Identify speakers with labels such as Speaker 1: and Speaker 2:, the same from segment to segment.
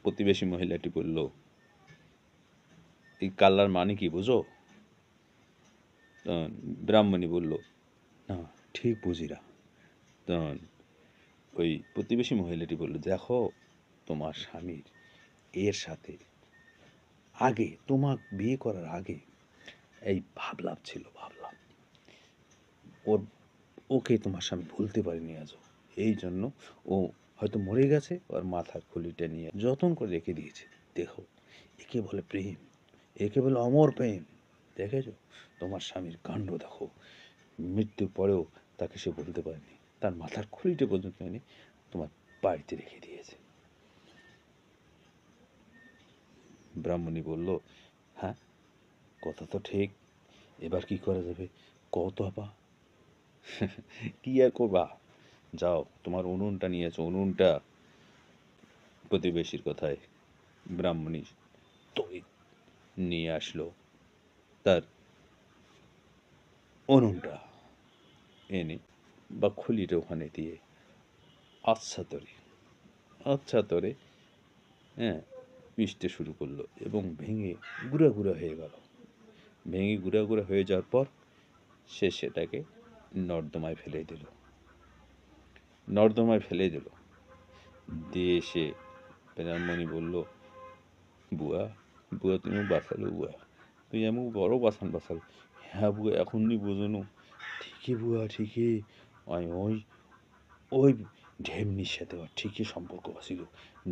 Speaker 1: প্রতিবেশী মহিলাটি বলল, এই কাল্লার মানে কি বুঝো? তখন ব্রাহ্মণী বলল, না ঠিক বুঝি না। তখন ওই প্রতিবেশী মহিলাটি বলল, দেখো তোমার স্বামীর এর সাথে আগে, তোমার বিয়ে করার আগে এই ভাবলাভ ছিল, ভাবলাভ। ওর ওকে তোমার স্বামী ভুলতে পারেনি আজও। এই জন্য ও হয়তো মরে গেছে, ওর মাথার খুলিটা নিয়ে যতন করে রেখে দিয়েছে। দেখো, একে বলে প্রেম, একে বলে অমর প্রেম। দেখেছো তোমার স্বামীর কাণ্ড দেখো, মৃত্যুর পরেও তাকে সে বলতে পারেনি, তার মাথার খুলিটা পর্যন্ত এনে তোমার বাড়িতে রেখে দিয়েছে। ব্রাহ্মণী বলল, হ্যাঁ কথা তো ঠিক, এবার কি করা যাবে কত আপা? কি আর করবা, যাও তোমার উনুনটা নিয়ে এসো, উনুনটা। প্রতিবেশীর কথায় ব্রাহ্মণী তড়িৎ নিয়ে আসলো তার উনুনটা, এনে বা খুলিটা ওখানে দিয়ে আচ্ছা তরে হ্যাঁ পিষতে শুরু করলো, এবং ভেঙে গুঁড়া গুঁড়া হয়ে গেল। ভেঙে গুঁড়া গুঁড়া হয়ে যাওয়ার পর সে সেটাকে নর্দমায় ফেলে দিল। দিয়ে সে ব্রাহ্মণী বলল, বুয়া বুয়া তুমি বাঁচালো, বুয়া তুই এমন বড় বাঁচাল। হ্যাঁ বুয়া এখনই বোঝানো, ঠিকই বুয়া ঠিকই, ওই ওই ওই ঢেমনির সাথে ওর ঠিকই সম্পর্ক ছিল,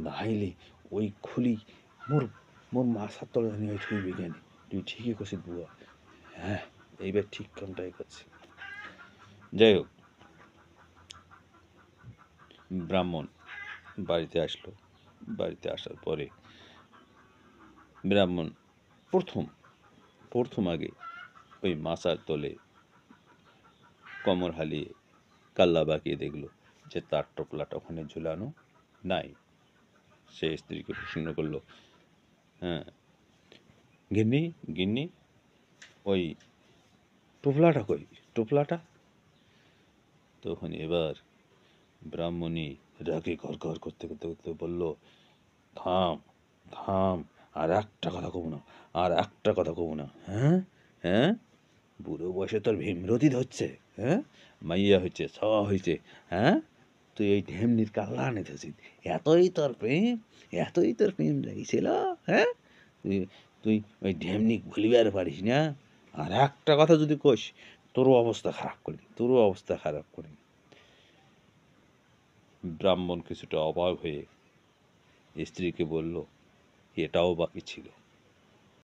Speaker 1: নাইলে ওই খুলি মোর মোর মাথার তলে নিয়ে থুইবে কেন? তুই ঠিকই করছিস বুয়া, হ্যাঁ এইবার ঠিক কামটাই করছি। যাই হোক, ব্রাহ্মণ বাড়িতে আসলো। বাড়িতে আসার পরে ব্রাহ্মণ প্রথম আগে ওই মাচার তলে কোমর হালিয়ে কাল্লা বাঁকিয়ে দেখলো যে তার টোপলাটা ওখানে ঝুলানো নাই। সে স্ত্রীকে প্রশ্ন করলো, হ্যাঁ গিন্নি গিন্নি ওই টোপলাটা কই, টোপলাটা? তখন এবার ব্রাহ্মণী রাগে গড় করতে করতে করতে বলল, থাম থাম, আর একটা কথা কব না। হ্যাঁ হ্যাঁ, বুড়ো বয়সে তোর ভীমরতি ধরছে, হ্যাঁ মাইয়া হয়েছে সওয়া হয়েছে, হ্যাঁ তুই এই ঢেমনির কাল্লা নিতেছিস, এতই তোর প্রেম জাগিছিল, হ্যাঁ তুই তুই ওই ঢেমনি ভুলিবার পারিস না? আর একটা কথা যদি কইস তোরও অবস্থা খারাপ করি। ব্রাহ্মণ কিছুটা অবাক হয়ে স্ত্রীকে বলল, এটাও বাকি ছিল।